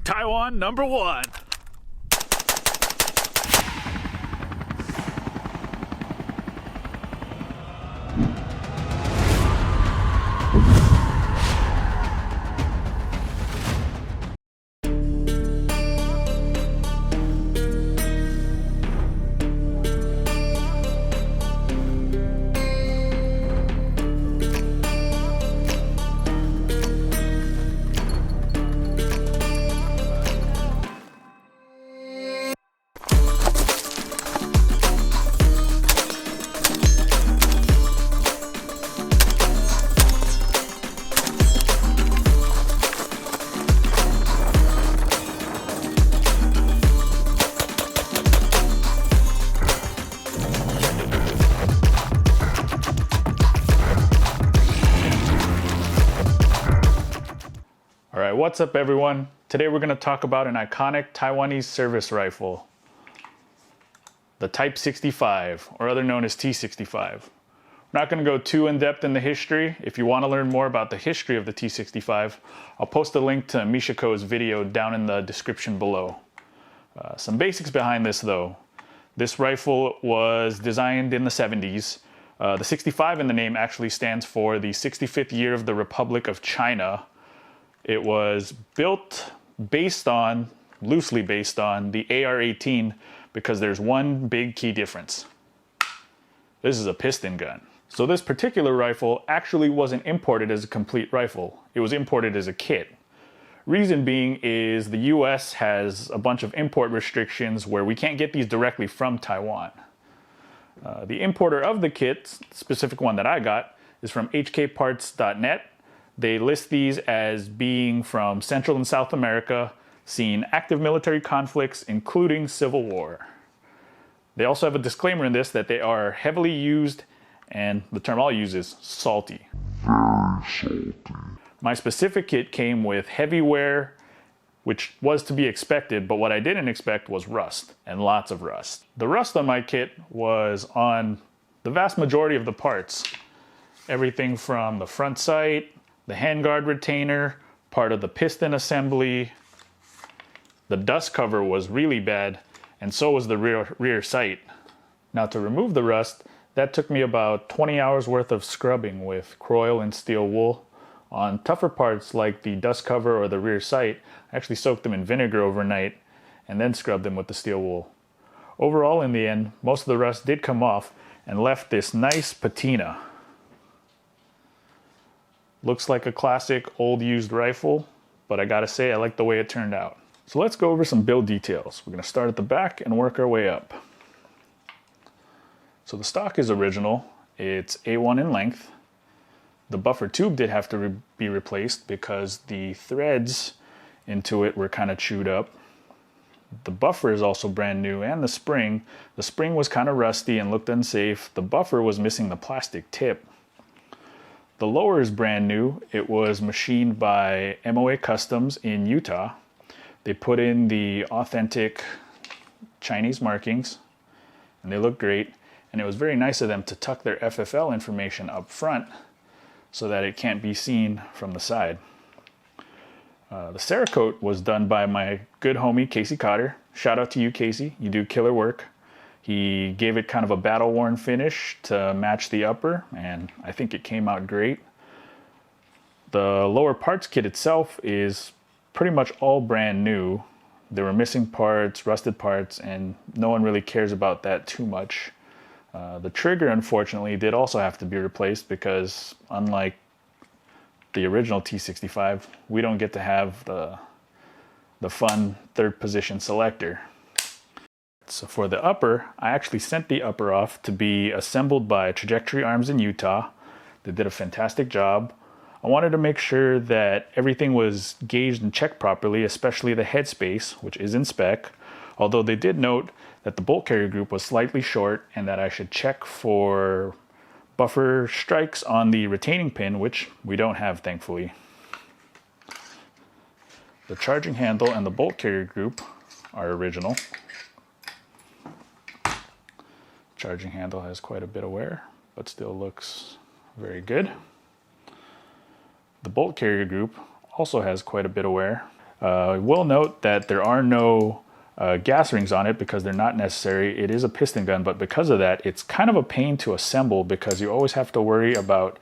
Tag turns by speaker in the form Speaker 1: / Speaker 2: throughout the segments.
Speaker 1: Taiwan #1. Alright, what's up everyone? Today we're going to talk about an iconic Taiwanese service rifle, the Type-65, or other known as T-65. We're not going to go too in-depth in the history. If you want to learn more about the history of the T-65, I'll post a link to Mishiko's video down in the description below. Some basics behind this though. This rifle was designed in the 70s. The 65 in the name actually stands for the 65th year of the Republic of China. It was built loosely based on the AR-18 because there's one big key difference. This is a piston gun. So this particular rifle actually wasn't imported as a complete rifle. It was imported as a kit. Reason being is the US has a bunch of import restrictions where we can't get these directly from Taiwan. The importer of the kit, the specific one that I got, is from hkparts.net. They list these as being from Central and South America, seen active military conflicts, including Civil War. They also have a disclaimer in this that they are heavily used, and the term I'll use is salty.
Speaker 2: Very salty.
Speaker 1: My specific kit came with heavy wear, which was to be expected, but what I didn't expect was rust, and lots of rust. The rust on my kit was on the vast majority of the parts. Everything from the front sight, the handguard retainer, part of the piston assembly. The dust cover was really bad, and so was the rear sight. Now to remove the rust, that took me about 20 hours worth of scrubbing with Croil and steel wool. On tougher parts like the dust cover or the rear sight, I actually soaked them in vinegar overnight and then scrubbed them with the steel wool. Overall, in the end, most of the rust did come off and left this nice patina. Looks like a classic old used rifle, but I gotta say I like the way it turned out. So let's go over some build details. We're gonna start at the back and work our way up. So the stock is original. It's A1 in length. The buffer tube did have to be replaced because the threads into it were kind of chewed up. The buffer is also brand new, and the spring. The spring was kind of rusty and looked unsafe. The buffer was missing the plastic tip. The lower is brand new. It was machined by MOA Customs in Utah. They put in the authentic Chinese markings, and they look great. And it was very nice of them to tuck their FFL information up front so that it can't be seen from the side. The Cerakote was done by my good homie Casey Cotter. Shout out to you, Casey. You do killer work. He gave it kind of a battle-worn finish to match the upper, and I think it came out great. The lower parts kit itself is pretty much all brand new. There were missing parts, rusted parts, and no one really cares about that too much. The trigger, unfortunately, did also have to be replaced because, unlike the original T-65, we don't get to have the fun third position selector. So for the upper, I actually sent the upper off to be assembled by Trajectory Arms in Utah. They did a fantastic job. I wanted to make sure that everything was gauged and checked properly, especially the headspace, which is in spec, although they did note that the bolt carrier group was slightly short and that I should check for buffer strikes on the retaining pin, which we don't have, thankfully. The charging handle and the bolt carrier group are original. Charging handle has quite a bit of wear, but still looks very good. The bolt carrier group also has quite a bit of wear. I will note that there are no gas rings on it because they're not necessary. It is a piston gun, but because of that, it's kind of a pain to assemble because you always have to worry about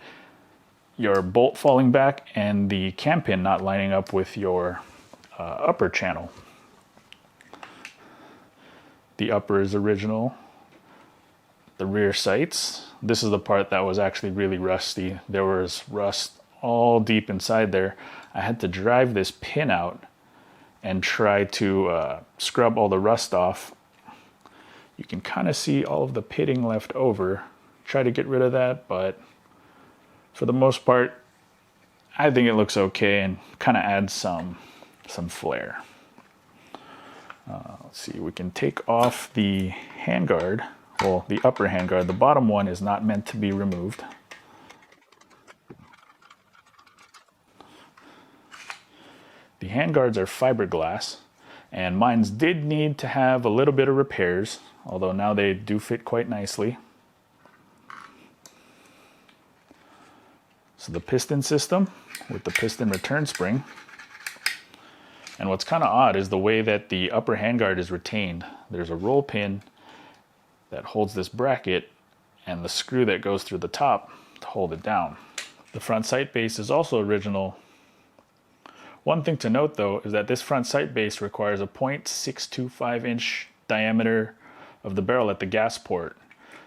Speaker 1: your bolt falling back and the cam pin not lining up with your upper channel. The upper is original. The rear sights, this is the part that was actually really rusty. There was rust all deep inside there. I had to drive this pin out and try to scrub all the rust off. You can kind of see all of the pitting left over. Try to get rid of that, but for the most part, I think it looks okay and kind of adds some flair. Let's see, we can take off the handguard, well, the upper handguard. The bottom one is not meant to be removed. The handguards are fiberglass, and mine did need to have a little bit of repairs, although now they do fit quite nicely. So the piston system with the piston return spring. And what's kind of odd is the way that the upper handguard is retained. There's a roll pin that holds this bracket and the screw that goes through the top to hold it down. The front sight base is also original. One thing to note though is that this front sight base requires a 0.625 inch diameter of the barrel at the gas port.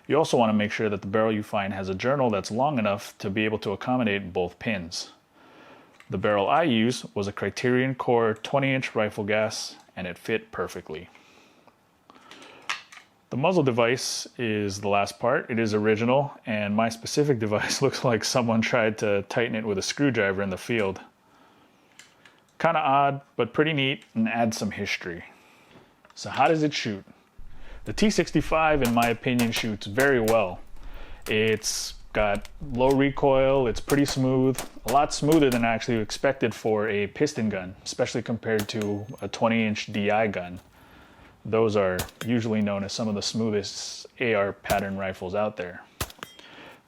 Speaker 1: You also want to make sure that the barrel you find has a journal that's long enough to be able to accommodate both pins. The barrel I use was a Criterion Core 20-inch rifle gas, and it fit perfectly. The muzzle device is the last part. It is original, and my specific device looks like someone tried to tighten it with a screwdriver in the field. Kind of odd, but pretty neat and adds some history. So how does it shoot? The T-65, in my opinion, shoots very well. It's got low recoil, it's pretty smooth, a lot smoother than I actually expected for a piston gun, especially compared to a 20-inch DI gun. Those are usually known as some of the smoothest AR pattern rifles out there.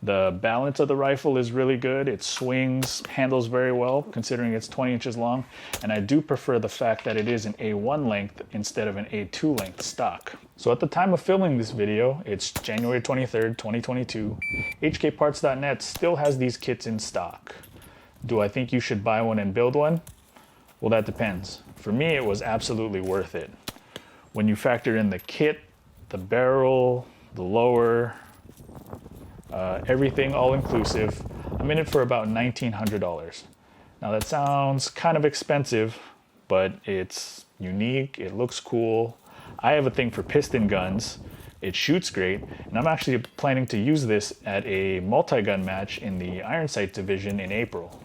Speaker 1: The balance of the rifle is really good. It swings, handles very well considering it's 20 inches long, and I do prefer the fact that it is an A1 length instead of an A2 length stock. So at the time of filming this video, it's January 23rd, 2022. HKparts.net still has these kits in stock. Do I think you should buy one and build one? Well, that depends. For me, it was absolutely worth it. When you factor in the kit, the barrel, the lower, everything all inclusive, I'm in it for about $1,900. Now that sounds kind of expensive, but it's unique, it looks cool. I have a thing for piston guns, it shoots great, and I'm actually planning to use this at a multi-gun match in the Iron Sight division in April.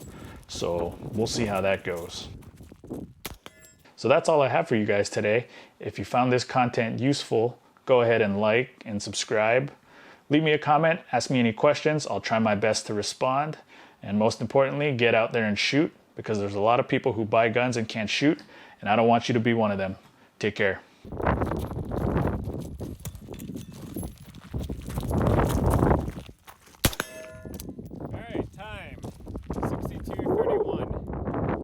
Speaker 1: So we'll see how that goes. So that's all I have for you guys today. If you found this content useful, go ahead and like and subscribe. Leave me a comment, ask me any questions. I'll try my best to respond. And most importantly, get out there and shoot, because there's a lot of people who buy guns and can't shoot, and I don't want you to be one of them. Take care.